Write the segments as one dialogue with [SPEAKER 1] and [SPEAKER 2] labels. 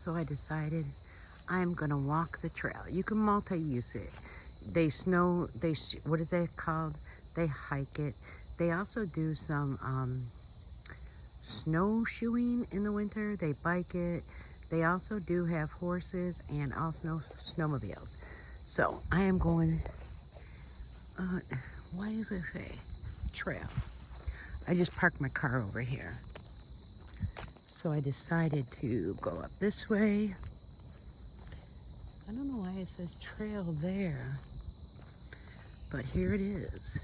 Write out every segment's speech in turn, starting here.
[SPEAKER 1] So I decided I'm gonna walk the trail. You can multi-use it. What is that called? They hike it. They also do some snowshoeing in the winter. They bike it. They also do have horses and also snowmobiles. So I am going, what is it say? Trail. I just parked my car over here. So I decided to go up this way. I don't know why it says trail there, but here it is.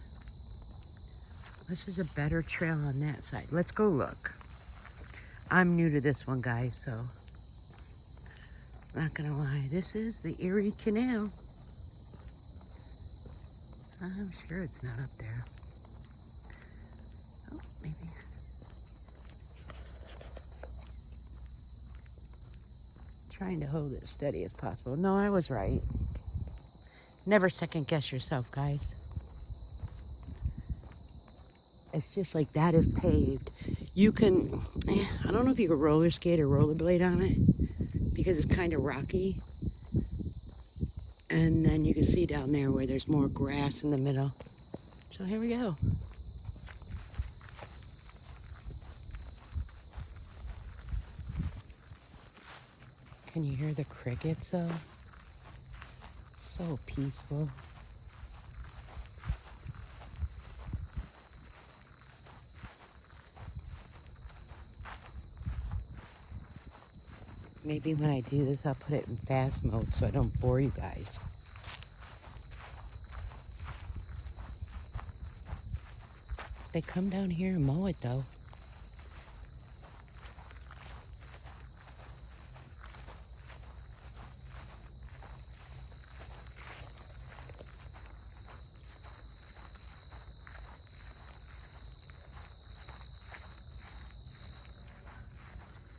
[SPEAKER 1] This is a better trail on that side. Let's go look. I'm new to this one, guys, so not gonna lie. This is the Erie Canal. I'm sure it's not up there. Oh, maybe. Trying to hold it steady as possible. No, I was right. Never second guess yourself, guys. It's just like that is paved. You can, I don't know if you can roller skate or rollerblade on it because it's kind of rocky. And then you can see down there where there's more grass in the middle. So here we go. Can you hear the crickets though? So peaceful. Maybe when I do this, I'll put it in fast mode so I don't bore you guys. They come down here and mow it though.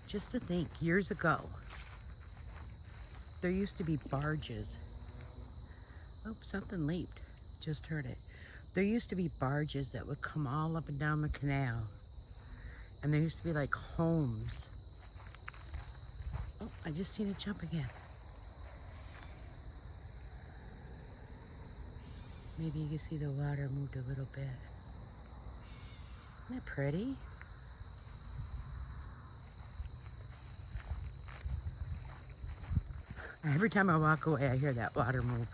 [SPEAKER 1] Just to think, years ago, there used to be barges. Oh, something leaped. Just heard it. There used to be barges that would come all up and down the canal. And there used to be like homes. Oh, I just seen it jump again. Maybe you can see the water moved a little bit. Isn't that pretty? Every time I walk away, I hear that water move.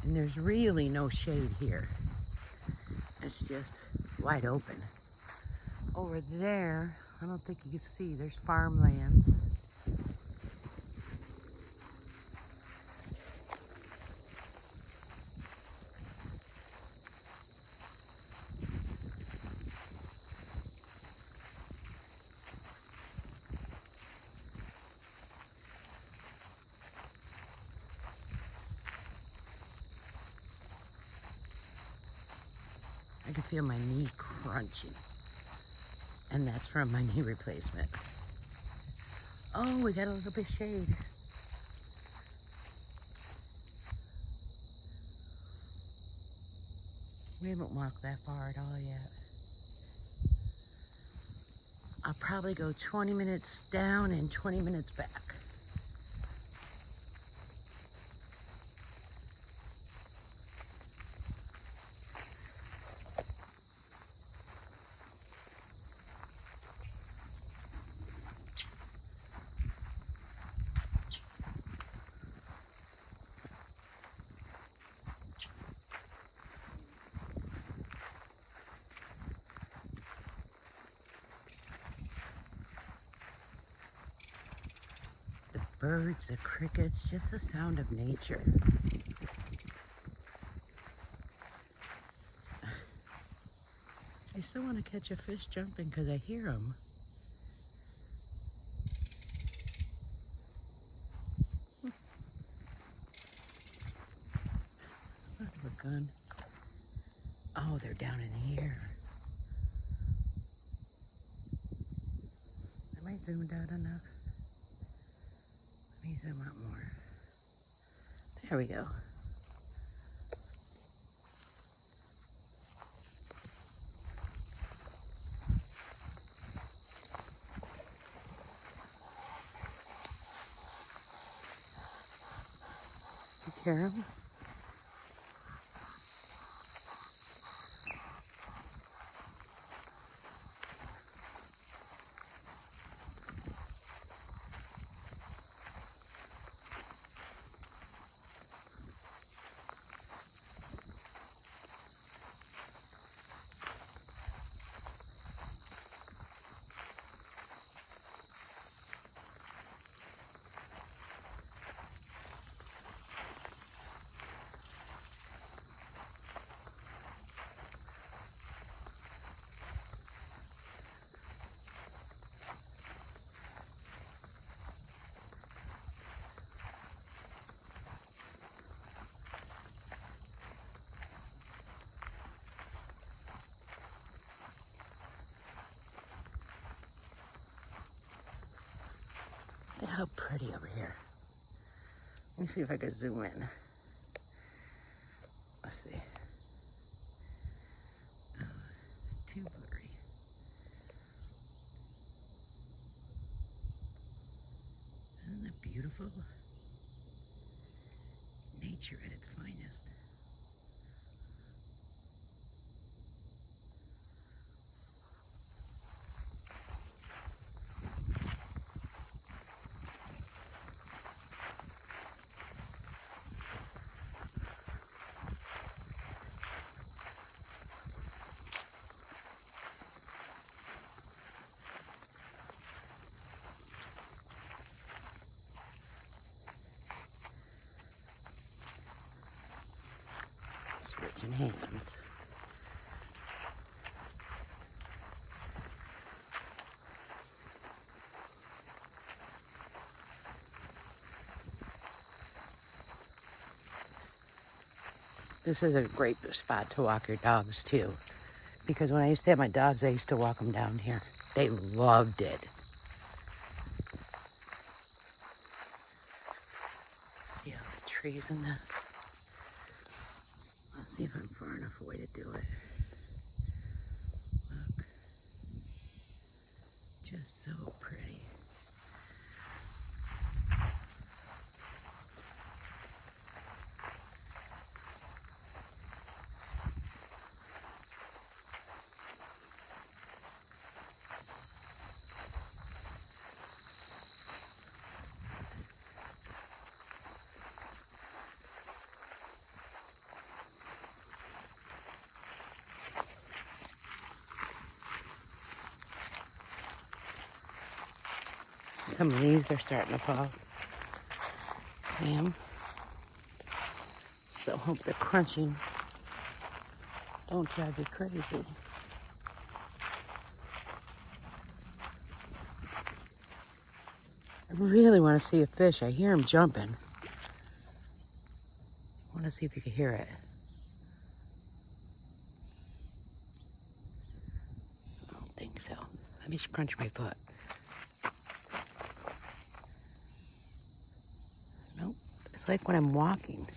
[SPEAKER 1] And there's really no shade here. It's just wide open. Over there, I don't think you can see, there's farmlands. I can feel my knee crunching. And that's from my knee replacement. Oh, we got a little bit of shade. We haven't walked that far at all yet. I'll probably go 20 minutes down and 20 minutes back. Birds, the crickets, just the sound of nature. I still want to catch a fish jumping because I hear them. Son of a gun. Oh, they're down in here. I I zoomed out enough? Let me zoom out more. There we go. You hear him? Look at how pretty over here. Let me see if I can zoom in. Let's see. Too blurry. Isn't that beautiful? Nature at its finest. Switching hands. This is a great spot to walk your dogs too. Because when I used to have my dogs, I used to walk them down here. They loved it. See all the trees in the... Let's see if I'm far enough away to do it. Look. Just so pretty. Some leaves are starting to fall. See them? So hope the crunching don't drive you crazy. I really want to see a fish. I hear him jumping. I want to see if you can hear it. I don't think so. Let me crunch my foot. Nope. It's like when I'm walking.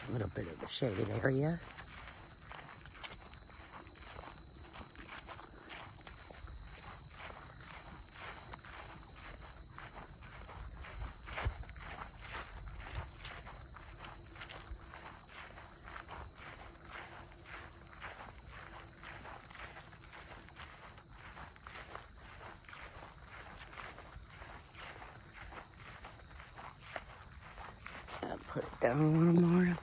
[SPEAKER 1] A little bit of a shaded area. I'll put it down a little more.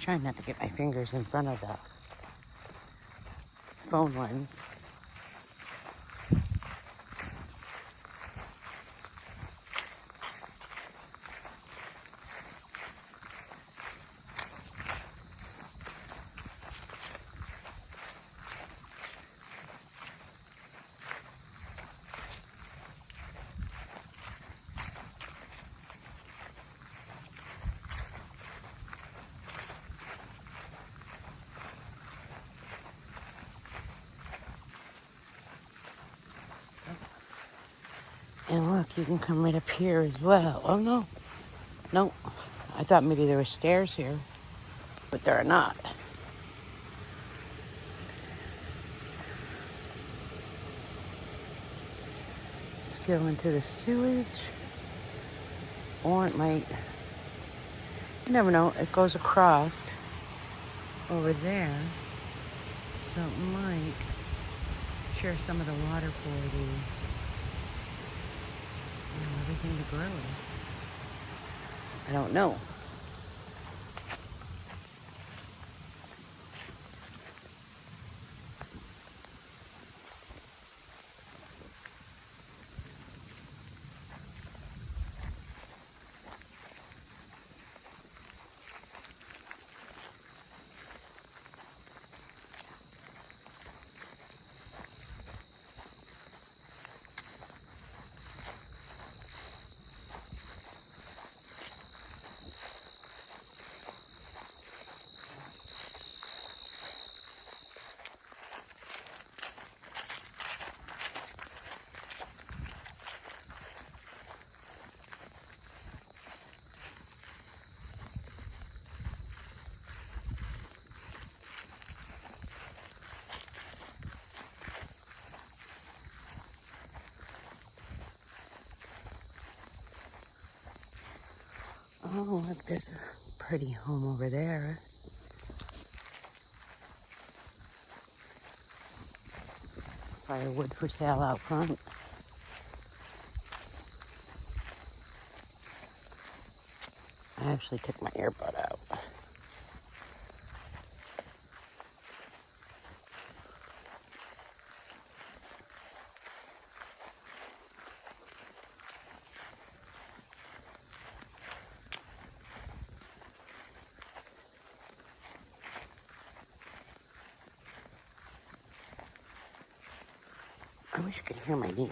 [SPEAKER 1] Trying not to get my fingers in front of the phone lens. You can come right up here as well. Oh, no. No. I thought maybe there were stairs here, but there are not. Let's go into the sewage. Or it might, you never know, it goes across over there. So it might share some of the water for the, everything to grow. I don't know. Oh, look, there's a pretty home over there. Firewood for sale out front. I actually took my earbud out. I wish you could hear my name.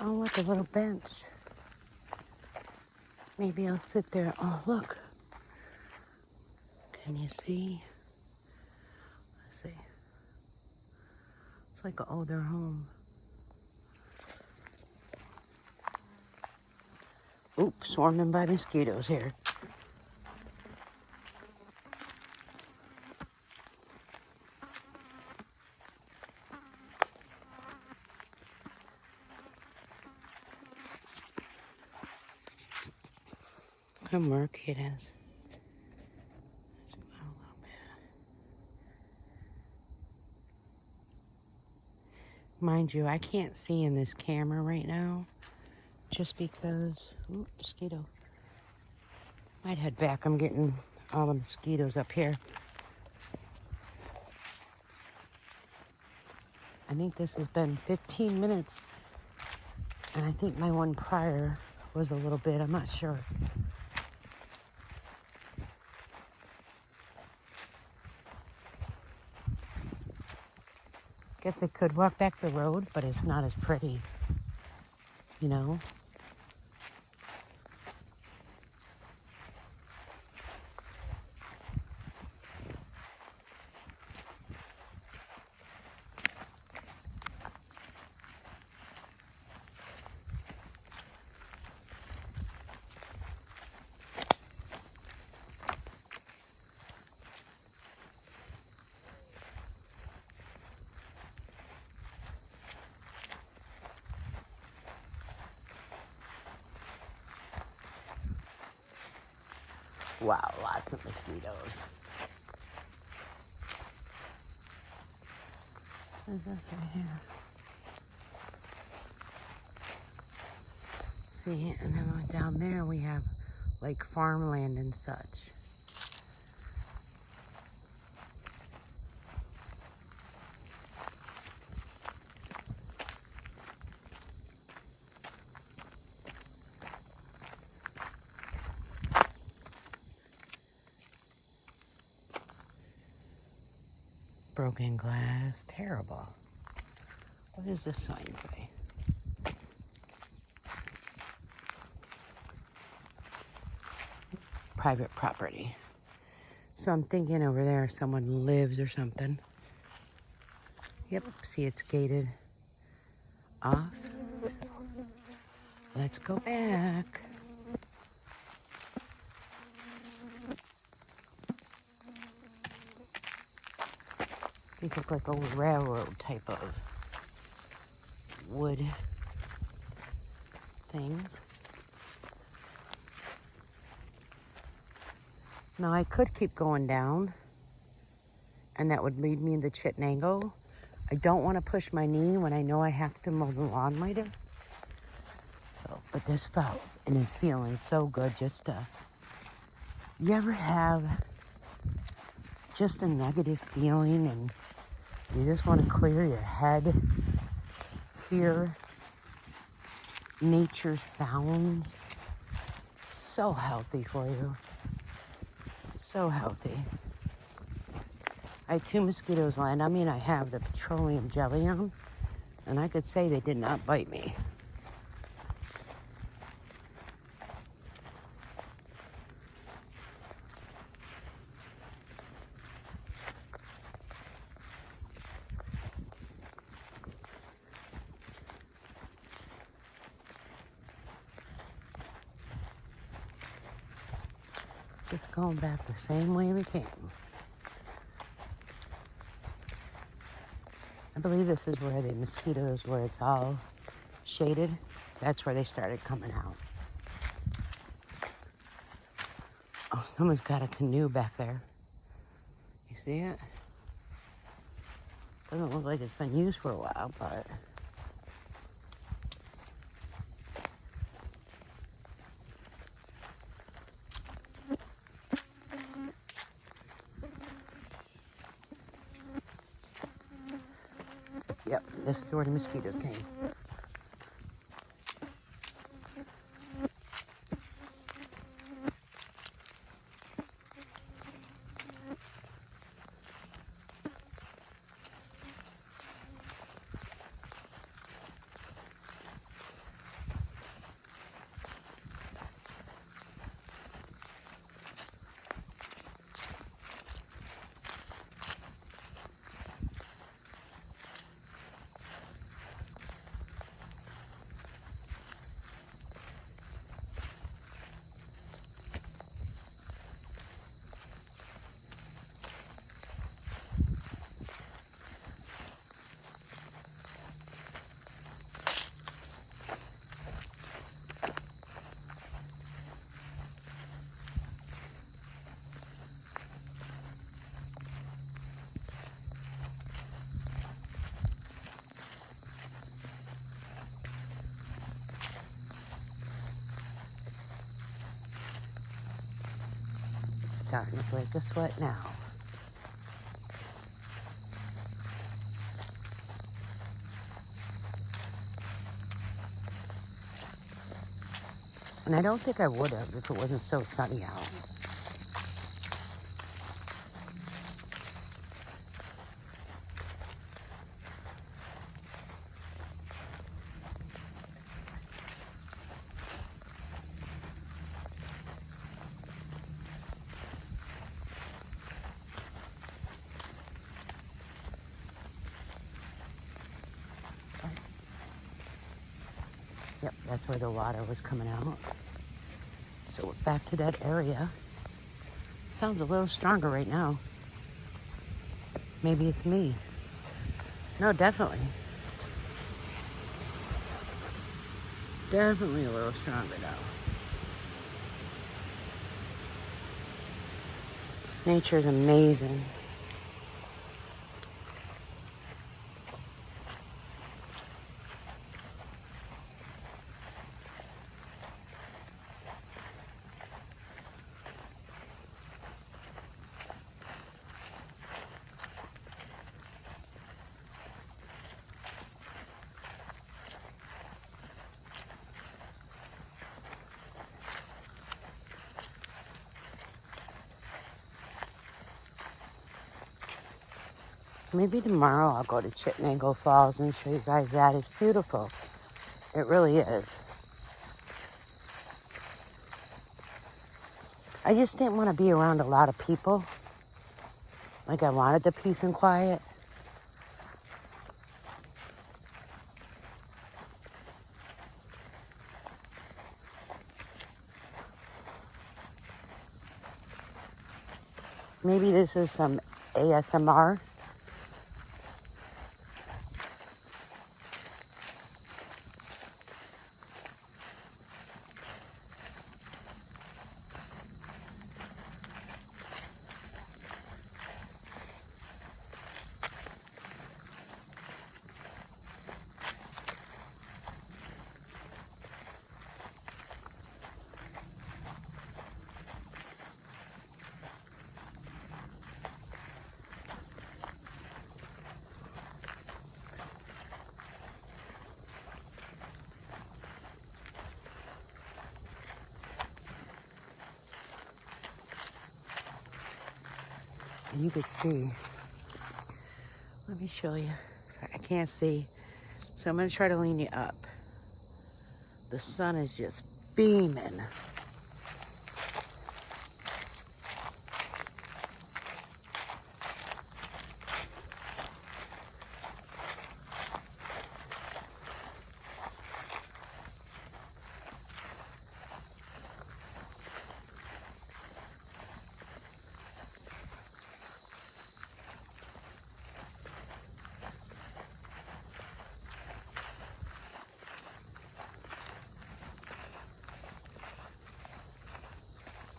[SPEAKER 1] Oh, look, a little bench. Maybe I'll sit there. Oh, look. Can you see? Let's see. It's like an older home. Oops, swarming by mosquitoes here. Look how murky it is. Mind you, I can't see in this camera right now just because, ooh, mosquito. Might head back. I'm getting all the mosquitoes up here. I think this has been 15 minutes. And I think my one prior was a little bit. I'm not sure. Guess I could walk back the road, but it's not as pretty, you know? Wow, lots of mosquitoes. What's this right here? See, and then down there we have like farmland and such. broken glass. Terrible. What does this sign say? Private property. So I'm thinking over there someone lives or something. Yep, see it's gated off. Let's go back. These look like old railroad type of wood things. Now I could keep going down and that would lead me into Chittenango. I don't want to push my knee when I know I have to mow the lawn later. So, but this felt and is feeling so good just to, you ever have just a negative feeling and you just want to clear your head, hear nature sounds? So healthy for you. So healthy. I had 2 mosquitoes land on me, and I have the petroleum jelly on, and I could say they did not bite me. Just going back the same way we came. I believe this is where the mosquitoes, where it's all shaded. That's where they started coming out. Oh, someone's got a canoe back there. You see it? Doesn't look like it's been used for a while, but... Yep, this is where the mosquitoes came. Starting to break a sweat now. And I don't think I would have if it wasn't so sunny out. Yep, that's where the water was coming out. So we're back to that area. Sounds a little stronger right now. Maybe it's me. No, definitely. Definitely a little stronger now. Nature's amazing. Maybe tomorrow I'll go to Chittenango Falls and show you guys that. It's beautiful. It really is. I just didn't want to be around a lot of people. Like, I wanted the peace and quiet. Maybe this is some ASMR. And you can see. Let me show you. I can't see. So I'm going to try to lean you up. The sun is just beaming.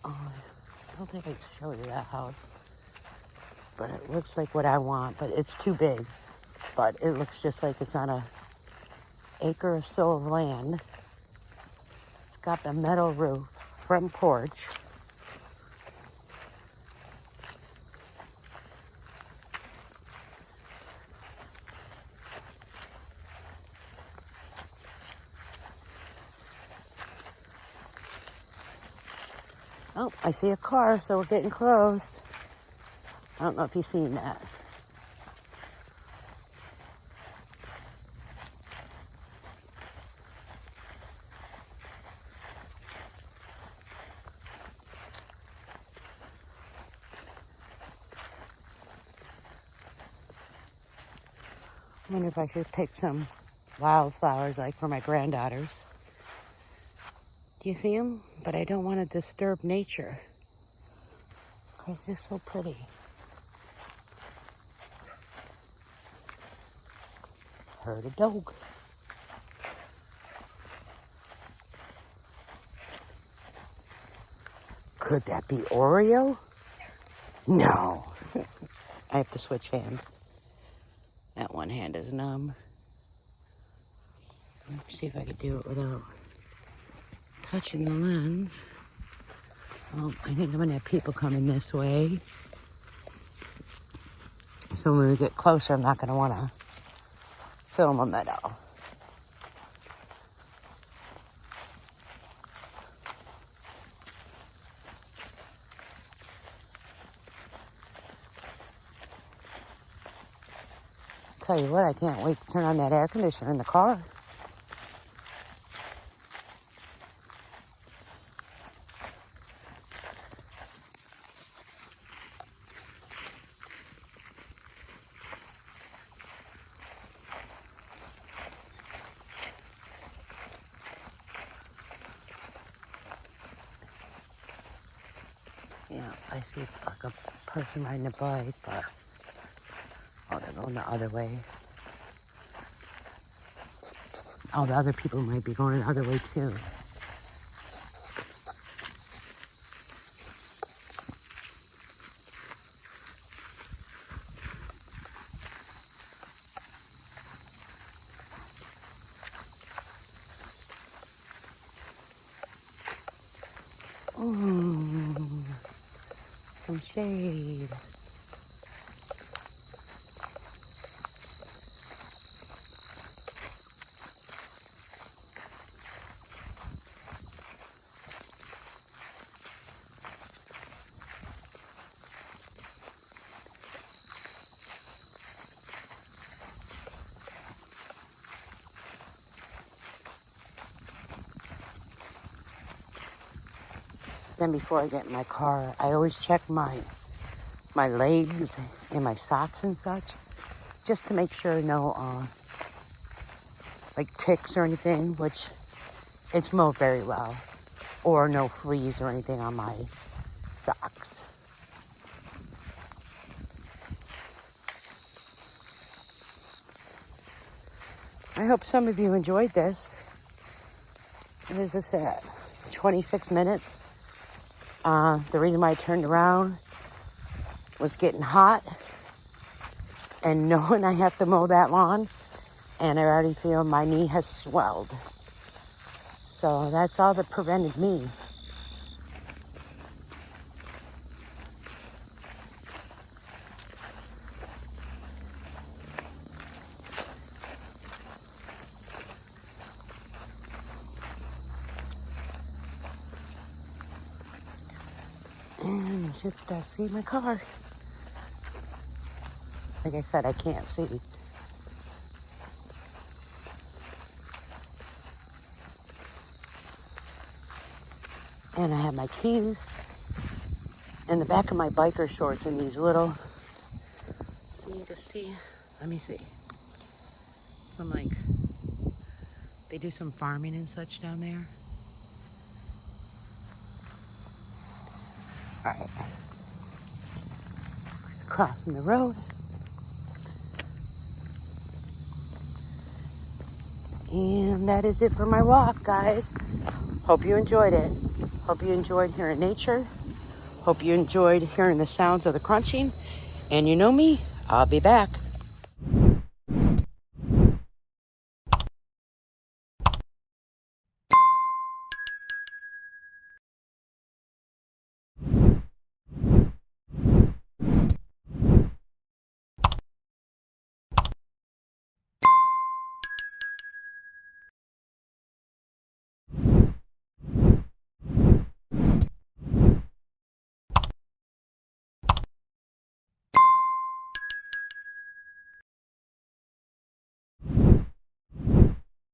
[SPEAKER 1] Oh, I don't think I can show you that house. But it looks like what I want, but it's too big. But it looks just like it's on a acre or so of land. It's got the metal roof, front porch. Oh, I see a car, so we're getting close. I don't know if you've seen that. I wonder if I should pick some wildflowers like for my granddaughters. Do you see them? But I don't want to disturb nature. It's just so pretty. Heard a dog. Could that be Oreo? No. I have to switch hands. That one hand is numb. Let's see if I can do it without touching the lens. Oh, I think I'm going to have people coming this way. So when we get closer, I'm not going to want to film them at all. Tell you what, I can't wait to turn on that air conditioner in the car. Yeah, I see like a person riding a bike, but oh, they're going the other way. Oh, the other people might be going the other way too. Ooh, some shade. then before I get in my car, I always check my legs and my socks and such, just to make sure no like ticks or anything, which it's mowed very well, or no fleas or anything on my socks. I hope some of you enjoyed this. What is this at? 26 minutes. The reason why I turned around was getting hot and knowing I have to mow that lawn, and I already feel my knee has swelled. So that's all that prevented me. And you should start seeing my car. Like I said, I can't see. And I have my keys in the back of my biker shorts and these little, so you can see, let me see. Some like, they do some farming and such down there. All right. Crossing the road. And that is it for my walk, guys. Hope you enjoyed it. Hope you enjoyed hearing nature. Hope you enjoyed hearing the sounds of the crunching. And you know me, I'll be back.